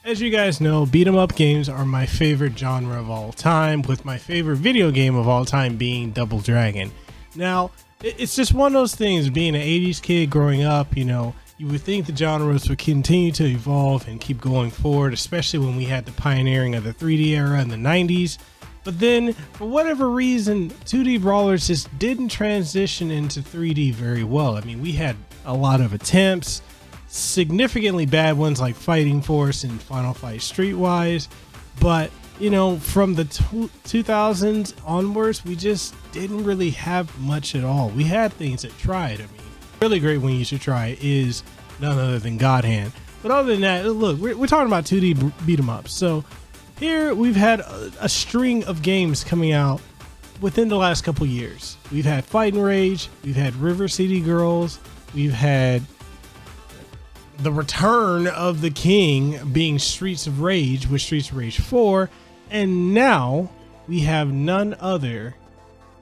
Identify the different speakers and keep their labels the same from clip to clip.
Speaker 1: As you guys know, beat 'em up games are my favorite genre of all time, with my favorite video game of all time being Double Dragon. Now, it's just one of those things, being an 80s kid growing up, you know, you would think the genres would continue to evolve and keep going forward, especially when we had the pioneering of the 3D era in the 90s. But then, for whatever reason, 2D brawlers just didn't transition into 3D very well. I mean, we had a lot of attempts, significantly bad ones like Fighting Force and Final Fight Streetwise, but you know, from the 2000s onwards, we just didn't really have much at all. We had things that tried. I mean, really great one you should try is none other than God Hand. But other than that, look, we're talking about 2D beat 'em ups. So here we've had a string of games coming out within the last couple years. We've had Fight and Rage, we've had River City Girls, we've had the return of the king being Streets of Rage with Streets of Rage 4, and now we have none other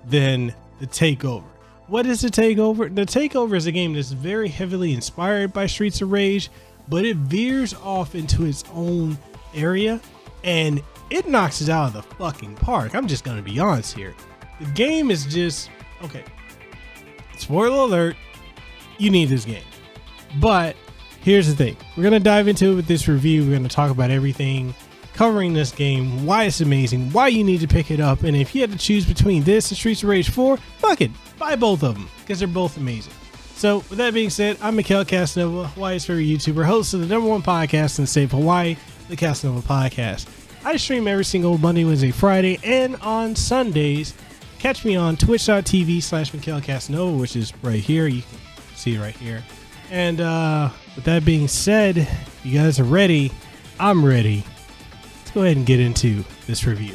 Speaker 1: than the TakeOver. What is the TakeOver? The TakeOver is a game that's very heavily inspired by Streets of Rage, but it veers off into its own area and it knocks it out of the fucking park. I'm just gonna be honest here. The game is just, okay, spoiler alert, you need this game. But here's the thing, we're gonna dive into it with this review. We're gonna talk about everything covering this game, why it's amazing, why you need to pick it up, and if you had to choose between this and Streets of Rage 4, fuck it, buy both of them, because they're both amazing. So with that being said, I'm Mekel, Kasanova, Hawaii's favorite YouTuber, host of the #1 podcast in the state of Hawaii, the Kasanova Podcast. I stream every single Monday, Wednesday, Friday, and on Sundays. Catch me on twitch.tv/Mekel Kasanova, which is right here. You can see it right here. And with that being said, if you guys are ready, I'm ready. Let's go ahead and get into this review.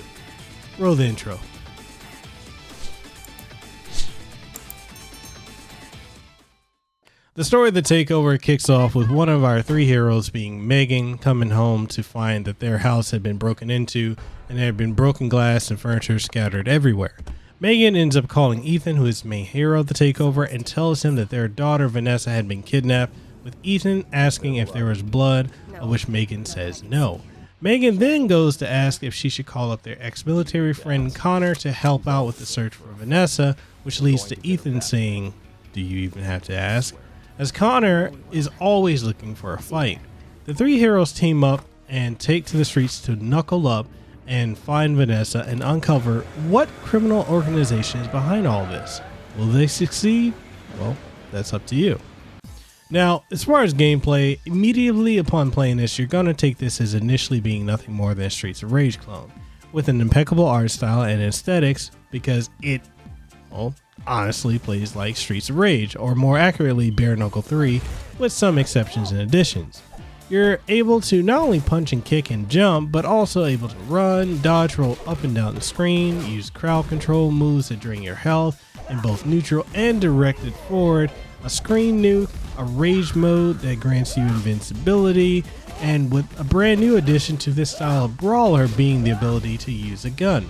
Speaker 1: Roll the intro. The story of the TakeOver kicks off with one of our three heroes being Megan coming home to find that their house had been broken into and there had been broken glass and furniture scattered everywhere. Megan ends up calling Ethan, who is the main hero of the TakeOver, and tells him that their daughter Vanessa had been kidnapped, with Ethan asking if there was blood, of which Megan says no. Megan then goes to ask if she should call up their ex-military friend Connor to help out with the search for Vanessa, which leads to Ethan saying, "Do you even have to ask?" as Connor is always looking for a fight. The three heroes team up and take to the streets to knuckle up and find Vanessa and uncover what criminal organization is behind all this. Will they succeed? Well, that's up to you. Now, as far as gameplay, immediately upon playing this, you're going to take this as initially being nothing more than a Streets of Rage clone, with an impeccable art style and aesthetics, because it, well, honestly plays like Streets of Rage, or more accurately Bare Knuckle 3, with some exceptions and additions. You're able to not only punch and kick and jump, but also able to run, dodge, roll up and down the screen, use crowd control moves that drain your health in both neutral and directed forward, a screen nuke, a rage mode that grants you invincibility, and with a brand new addition to this style of brawler being the ability to use a gun.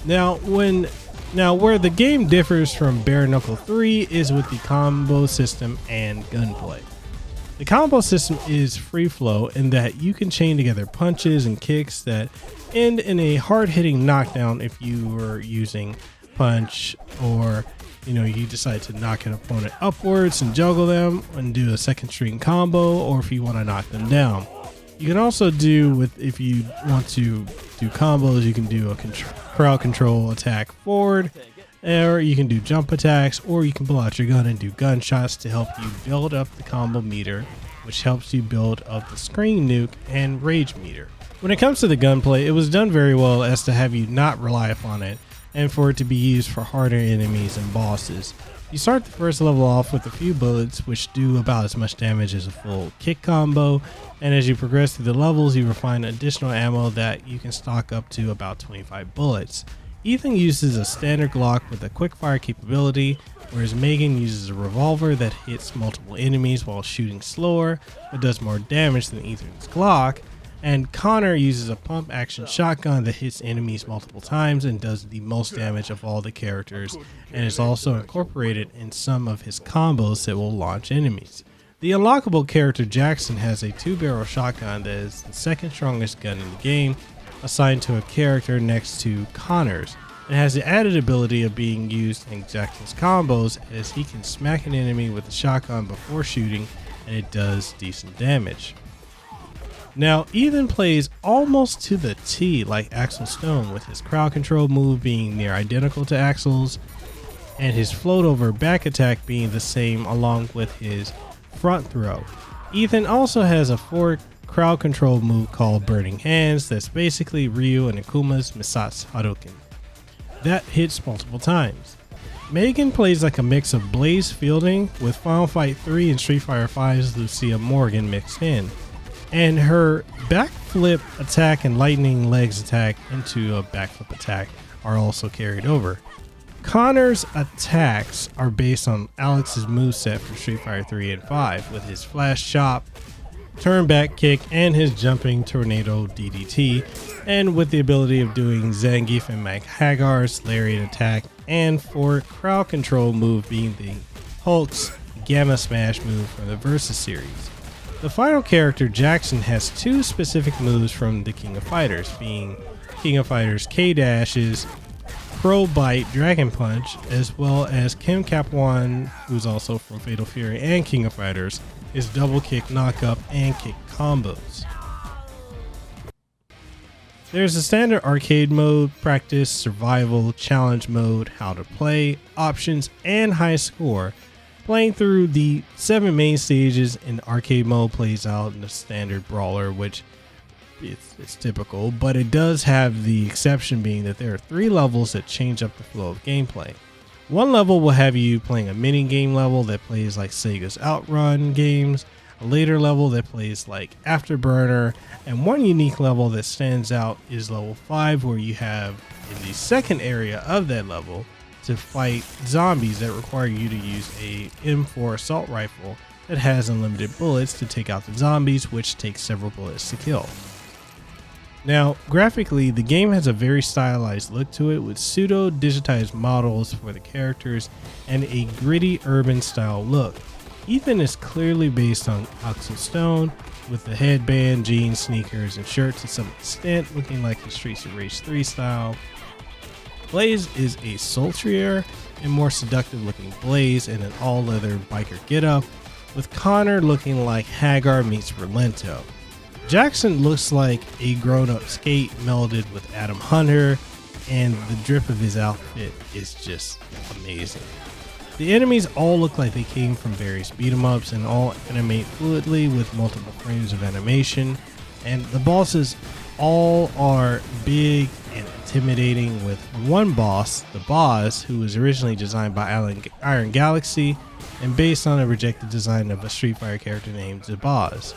Speaker 1: Now where the game differs from Bare Knuckle 3 is with the combo system and gunplay. The combo system is free flow in that you can chain together punches and kicks that end in a hard-hitting knockdown if you were using punch, or you decide to knock an opponent upwards and juggle them and do a second string combo, or if you want to knock them down. You can also if you want to do combos, you can do a crowd control attack forward, or you can do jump attacks, or you can pull out your gun and do gunshots to help you build up the combo meter, which helps you build up the screen nuke and rage meter. When it comes to the gunplay, it was done very well as to have you not rely upon it, and for it to be used for harder enemies and bosses. You start the first level off with a few bullets, which do about as much damage as a full kick combo, and as you progress through the levels, you refine additional ammo that you can stock up to about 25 bullets. Ethan uses a standard Glock with a quick fire capability, whereas Megan uses a revolver that hits multiple enemies while shooting slower, but does more damage than Ethan's Glock, and Connor uses a pump action shotgun that hits enemies multiple times and does the most damage of all the characters, and is also incorporated in some of his combos that will launch enemies. The unlockable character Jackson has a 2-barrel shotgun that is the second strongest gun in the game, assigned to a character next to Connor's. It has the added ability of being used in Jackson's combos, as he can smack an enemy with a shotgun before shooting, and it does decent damage. Now, Ethan plays almost to the T like Axel Stone, with his crowd control move being near identical to Axel's, and his float over back attack being the same along with his front throw. Ethan also has a forward crowd control move called Burning Hands that's basically Ryu and Akuma's Misatsu Hadouken. That hits multiple times. Megan plays like a mix of Blaze Fielding with Final Fight 3 and Street Fighter V's Lucia Morgan mixed in, and her backflip attack and lightning legs attack into a backflip attack are also carried over. Connor's attacks are based on Alex's moveset for Street Fighter 3 and 5, with his flash chop, turn back kick, and his jumping tornado DDT, and with the ability of doing Zangief and Mike Hagar's lariat attack, and for crowd control move being the Hulk's Gamma Smash move from the Versus series. The final character, Jackson, has 2 specific moves from the King of Fighters, being King of Fighters K-Dashes, Pro Bite Dragon Punch, as well as Kim Cap-1, who's also from Fatal Fury and King of Fighters, his double kick knock-up and kick combos. There's a standard arcade mode, practice, survival, challenge mode, how to play, options, and high score. Playing through the 7 main stages in arcade mode plays out in the standard brawler, which it's typical, but it does have the exception being that there are 3 levels that change up the flow of gameplay. One level will have you playing a mini game level that plays like Sega's Outrun games, a later level that plays like Afterburner, and one unique level that stands out is level 5, where you have in the second area of that level to fight zombies that require you to use a M4 assault rifle that has unlimited bullets to take out the zombies, which takes several bullets to kill. Now, graphically, the game has a very stylized look to it, with pseudo-digitized models for the characters and a gritty urban style look. Ethan is clearly based on Axel Stone, with the headband, jeans, sneakers, and shirt to some extent looking like the Streets of Rage 3 style. Blaze is a sultrier and more seductive looking Blaze in an all-leather biker getup, with Connor looking like Hagar meets Relento. Jackson looks like a grown-up Skate melded with Adam Hunter, and the drip of his outfit is just amazing. The enemies all look like they came from various beat-em-ups and all animate fluidly with multiple frames of animation, and the bosses all are big and intimidating, with one boss, the Boss, who was originally designed by Iron Galaxy and based on a rejected design of a Street Fighter character named The Boss,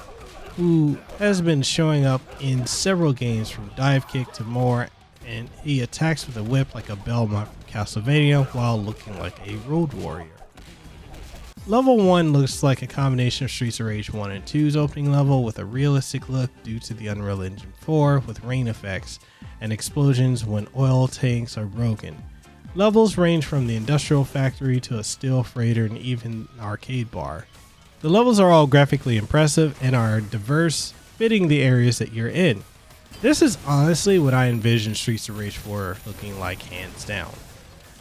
Speaker 1: who has been showing up in several games from Dive Kick to more, and he attacks with a whip like a Belmont from Castlevania while looking like a road warrior. Level 1 looks like a combination of Streets of Rage 1 and 2's opening level, with a realistic look due to the Unreal Engine 4 with rain effects and explosions when oil tanks are broken. Levels range from the industrial factory to a steel freighter and even an arcade bar. The levels are all graphically impressive and are diverse, fitting the areas that you're in. This is honestly what I envision Streets of Rage 4 looking like, hands down.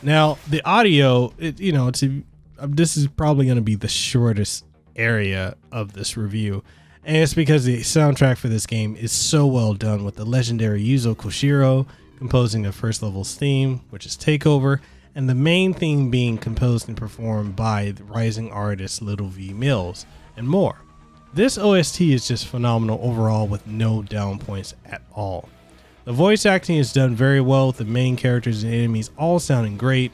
Speaker 1: Now, the audio, this is probably going to be the shortest area of this review, and it's because the soundtrack for this game is so well done, with the legendary Yuzo Koshiro composing the first level's theme, which is Takeover, and the main theme being composed and performed by the rising artist Little V Mills, and more. This OST is just phenomenal overall, with no down points at all. The voice acting is done very well, with the main characters and enemies all sounding great,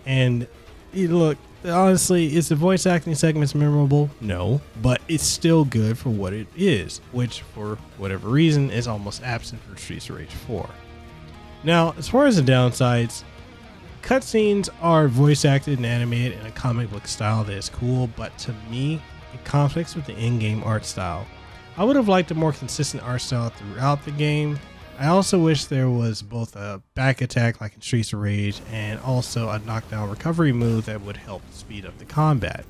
Speaker 1: and look, honestly, is the voice acting segments memorable? No, but it's still good for what it is, which for whatever reason is almost absent for Streets of Rage 4. Now, as far as the downsides, cutscenes are voice acted and animated in a comic book style that is cool, but to me, it conflicts with the in-game art style. I would have liked a more consistent art style throughout the game. I also wish there was both a back attack like in Streets of Rage and also a knockdown recovery move that would help speed up the combat.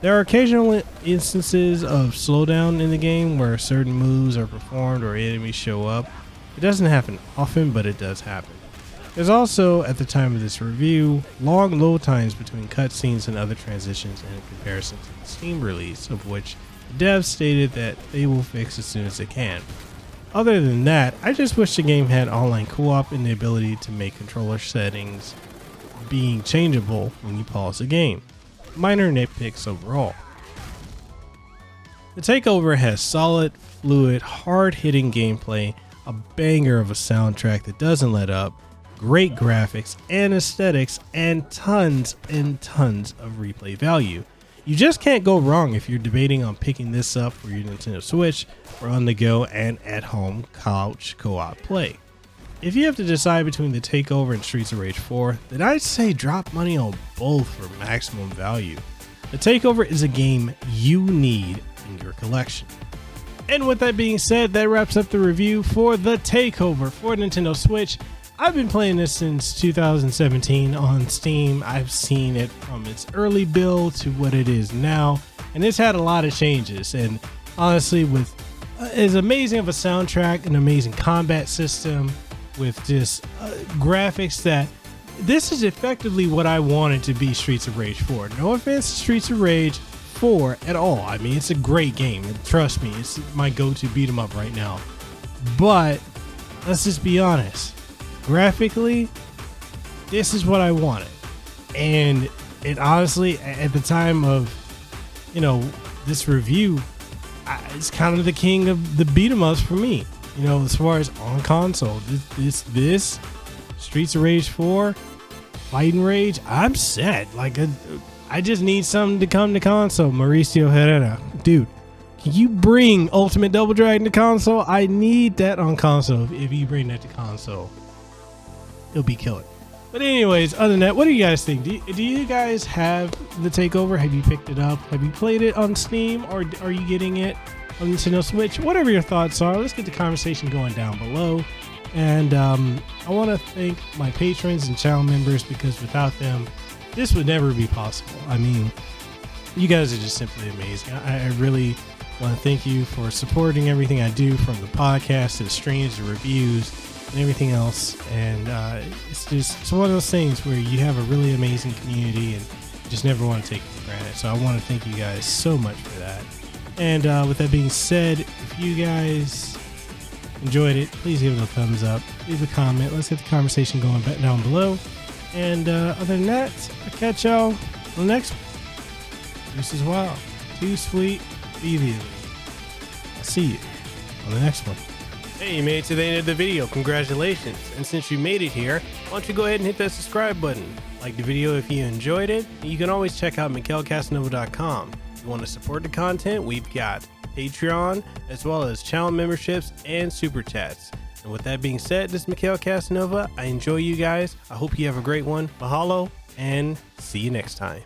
Speaker 1: There are occasional instances of slowdown in the game where certain moves are performed or enemies show up. It doesn't happen often, but it does happen. There's also, at the time of this review, long load times between cutscenes and other transitions in comparison to the Steam release, of which the devs stated that they will fix as soon as they can. Other than that, I just wish the game had online co-op and the ability to make controller settings being changeable when you pause the game. Minor nitpicks overall. The TakeOver has solid, fluid, hard-hitting gameplay, a banger of a soundtrack that doesn't let up, great graphics and aesthetics, and tons of replay value. You just can't go wrong if you're debating on picking this up for your Nintendo Switch for on the go and at home couch co-op play. If you have to decide between the TakeOver and Streets of Rage 4, then I'd say drop money on both for maximum value. The TakeOver is a game you need in your collection. And with that being said, that wraps up the review for the TakeOver for Nintendo Switch. I've been playing this since 2017 on Steam. I've seen it from its early build to what it is now, and it's had a lot of changes. And honestly, with as amazing of a soundtrack, an amazing combat system, with just graphics, that this is effectively what I wanted to be Streets of Rage 4. No offense to Streets of Rage 4 at all. I mean, it's a great game. Trust me, it's my go-to beat 'em up right now. But let's just be honest. Graphically, this is what I wanted. And it honestly, at the time of, this review, it's kind of the king of the beat 'em ups for me. As far as on console, this Streets of Rage 4, Fighting Rage, I'm set. I just need something to come to console. Mauricio Herrera, dude, can you bring Ultimate Double Dragon to console? I need that on console. If you bring that to console, it'll be killer. But anyways, other than that, what do you guys think? Do you guys have the TakeOver? Have you picked it up? Have you played it on Steam, or are you getting it on Nintendo Switch? Whatever your thoughts are, let's get the conversation going down below. And I want to thank my patrons and channel members, because without them, this would never be possible. I mean, you guys are just simply amazing. I really want to thank you for supporting everything I do, from the podcast to the streams, the reviews, and everything else. And it's one of those things where you have a really amazing community and you just never want to take it for granted. So I want to thank you guys so much for that. And with that being said, if you guys enjoyed it, please give it a thumbs up, leave a comment, let's get the conversation going back down below. And other than that, I'll catch y'all on the next one. Deuces wild, too sweet, be the elite. I'll see you on the next one. Hey, you made it to the end of the video. Congratulations. And since you made it here, why don't you go ahead and hit that subscribe button. Like the video if you enjoyed it. And you can always check out MekelKasanova.com. If you want to support the content, we've got Patreon, as well as channel memberships and super chats. And with that being said, this is Mekel Kasanova. I enjoy you guys. I hope you have a great one. Mahalo, and see you next time.